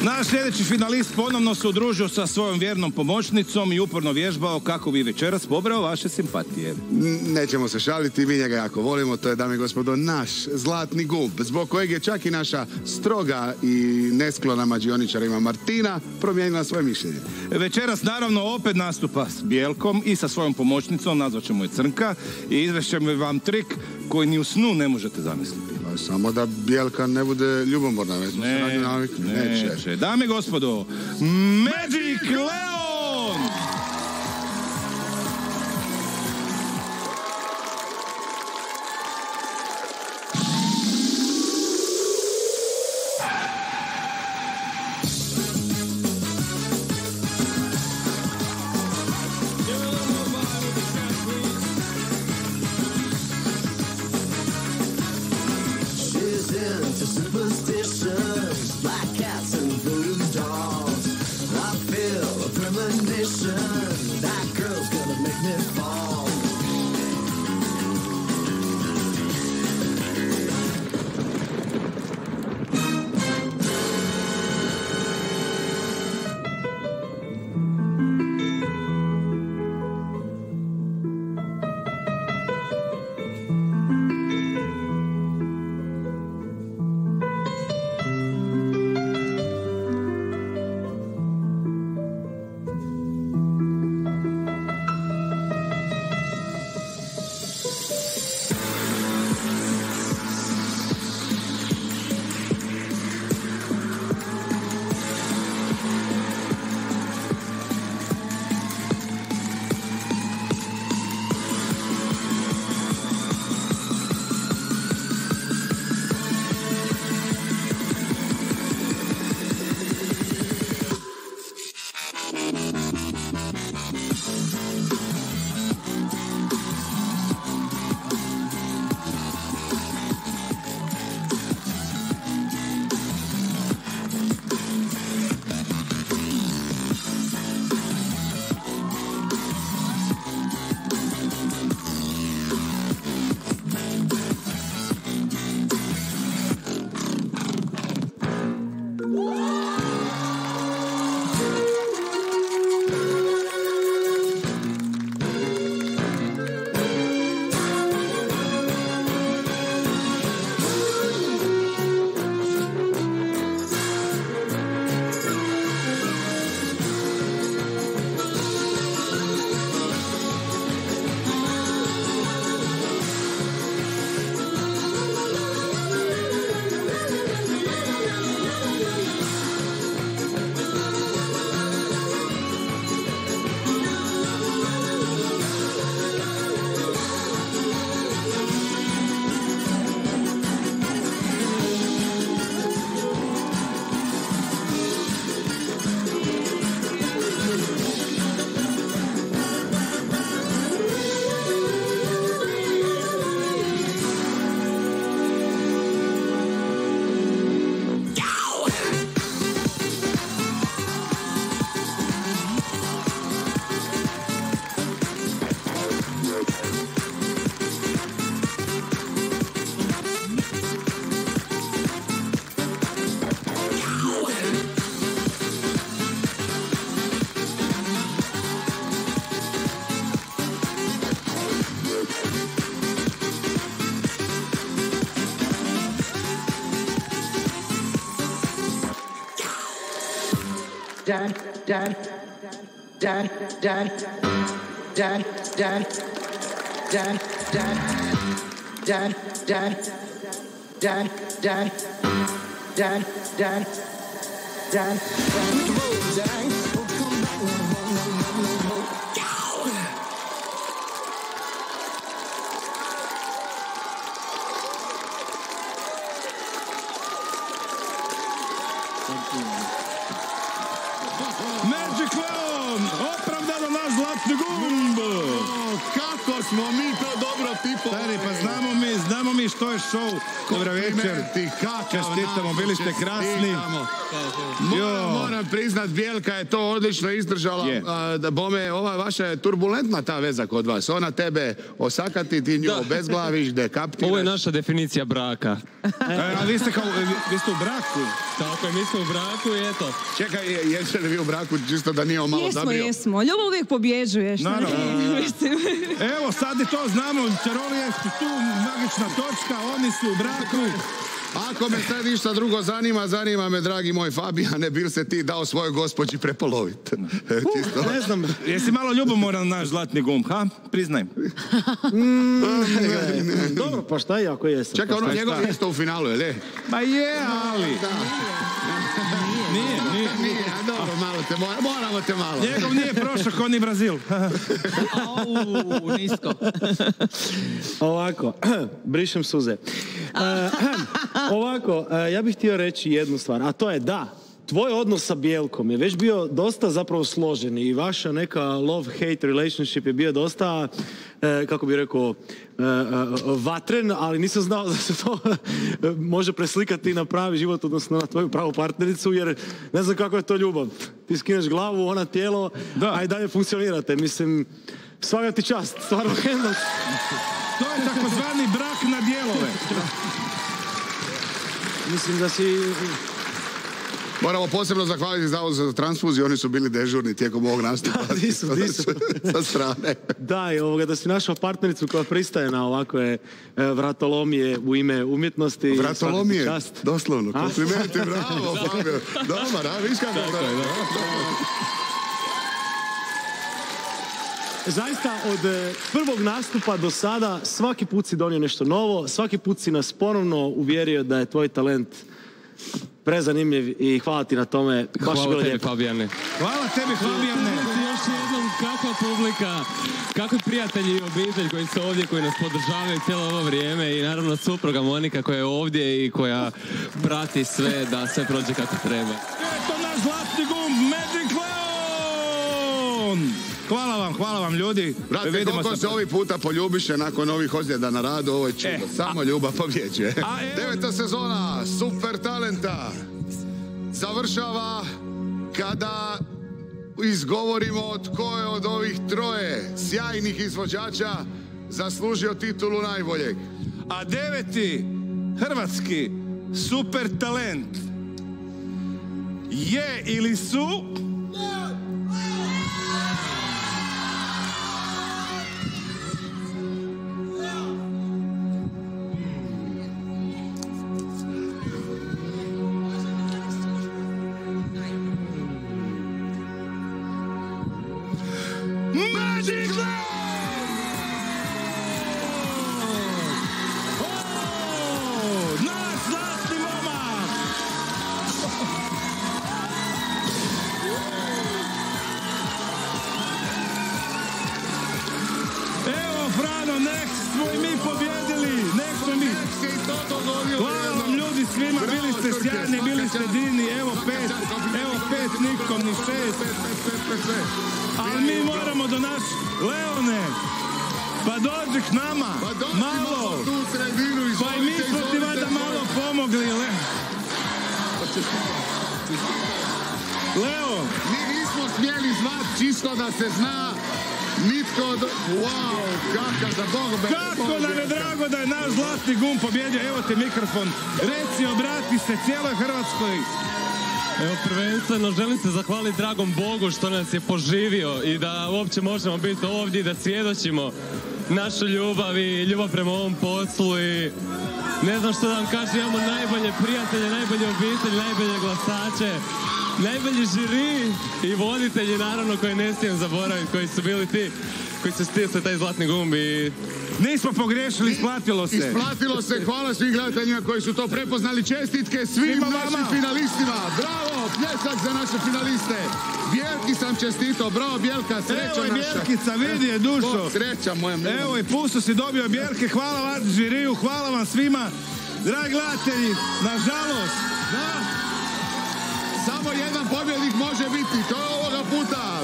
Naš sljedeći finalist ponovno se udružio sa svojom vjernom pomoćnicom i uporno vježbao kako bi večeras pobrao vaše simpatije. Nećemo se šaliti, mi njega jako volimo, to je, dame i gospodo, naš zlatni gumb, zbog kojeg je čak i naša stroga i nesklona mađioničarima Martina promijenila svoje mišljenje. Večeras naravno opet nastupa s Bijelkom i sa svojom pomoćnicom, nazvat ćemo je Crnka, i izvešćemo vam trik koji ni u snu ne možete zamisliti. Samo da Bijelka ne bude ljubomorna, već smo se na nju navikli. Neće. Dame i gospodo, Magic Leon! Dan, Dan, Dan, Dan, Dan, Dan, Dan, Dan, Dan, Dan, Dan, Dan, Dan, Dan, Dan, Magic Leon, opravdano naš zlatni gumb. Kako smo mi to dobro Stari, pa znamo mi što je show. Dobro večer. Čestitamo, bili ste krasni. Moram priznat, Bijelka je to odlično izdržala. Da bome, ova vaša je turbulentna ta veza kod vas. Ona tebe osakati, ti nju obezglaviš, dekaptiraš. Ovo je naša definicija braka. A vi ste u braku? Tako je, mi smo u braku i eto. Čekaj, jeste li vi u braku čisto da nije on malo dabrio? Jesmo. Ljubav uvijek pobjeđuješ. Naravno. Evo, sad i to znamo. Čaroli je tu magična točka, oni su u braku. Ako me sad ništa drugo zanima me, dragi moj Fabijane, bil se ti dao svojoj gospođi prepolovit? Ne znam, jesi malo ljubomoran naš zlatni gumb, ha? Priznaj. Dobro, pa šta je ako jesam? Čekaj, ono njegov mjesto u finalu, je li? Ma je, ali... Nije. Dobro, moramo te malo. Njegov nije prošao ko ni Brazil. Nisko. Ovako, brišem suze. Ovako, ja bih htio reći jednu stvar, a to je da, tvoj odnos sa Bijelkom je već bio dosta zapravo složen i vaša neka love-hate relationship je bio dosta, kako bih rekao, vatren, ali nisam znao da se to može preslikati na pravi život, odnosno na tvoju pravu partnericu, jer ne znam kako je to ljubav. Ti skineš glavu, ona tijelo, a i dalje funkcionirate. Mislim, svaka ti čast, stvarno hendlaš. To je takozvani brak na dijelove. Mislim da si... Moramo posebno zahvaliti Zavodu za transfuziju, oni su bili dežurni tijekom ovog nastupa. Disu. Sa strane. Da, i da si našao partnericu koja pristaje na ovakve vratolomije u ime umjetnosti. Vratolomije, doslovno, komplimenti, bravo, Fabio. Dobar, a viš kako je. Zaista, od prvog nastupa do sada, svaki put si donio nešto novo, svaki put si nas ponovno uvjerio da je tvoj talent prezanimljiv i hvala ti na tome. Hvala tebi, Fabijane. Hvala tebi, Fabijane. Još jednom, kakva publika, kakvi prijatelji i obitelj koji su ovdje, koji nas podržavaju cijelo ovo vrijeme i naravno supruga Monika koja je ovdje i koja prati sve da sve prođe kako treba. Eto naš zlatni gumb, Magic Leon! Hvala vam ljudi. Brate, koliko se ovi puta poljubiše nakon ovih ozljeda na radu, ovo je čudo. Samo ljubav pobjeđuje. 9. sezona Super talenta završava kada izgovorimo tko je od ovih troje sjajnih izvođača zaslužio titulu najboljeg. A 9. hrvatski super talent je ili su... Magic Leon! Naš zlatni momak! Evo, Frano, nek smo i mi pobjedili! Nek smo mi! Hvala vam ljudi svima, bili ste sjajni, bili ste divni, evo 5, nikom ni 6. Ali mi moramo do naš Leone, pa dođi k nama, malo, pa i mi smo ti vada malo pomogli, Leo. Mi nismo smjeli zvat čisto da se zna, nitko od... Wow, kakav za Bog... Kako nam je drago da je naš zlatni gumb pobjedio, evo ti mikrofon, reci, obrati se cijeloj Hrvatskoj. Evo, prvenstveno želim se zahvaliti dragom Bogu što nas je poživio i da uopće možemo biti ovdje i da svjedočimo našu ljubav i ljubav prema ovom poslu i ne znam što da vam kažem, imamo najbolje prijatelje, najbolje obitelji, najbolje glasače, najbolji žiri i voditelji naravno koje ne smijem zaboraviti, koji su bili ti koji su stisli taj zlatni gumb i... Nismo pogriješili, isplatilo se. Isplatilo se, hvala svim gledateljima koji su to prepoznali. Čestitke svim našim finalistima. Bravo, pljesak za naše finaliste. Bijelki sam čestito, bravo Bijelka, sreća naša. Evo je Bijelkica, vidi je dušo. Sreća moja. Evo i Pusto si dobio Bijelke, hvala vam žiriju, hvala vam svima. Dragi gledatelji, nažalost, samo samo jedan pobjednik može biti, to je ovoga puta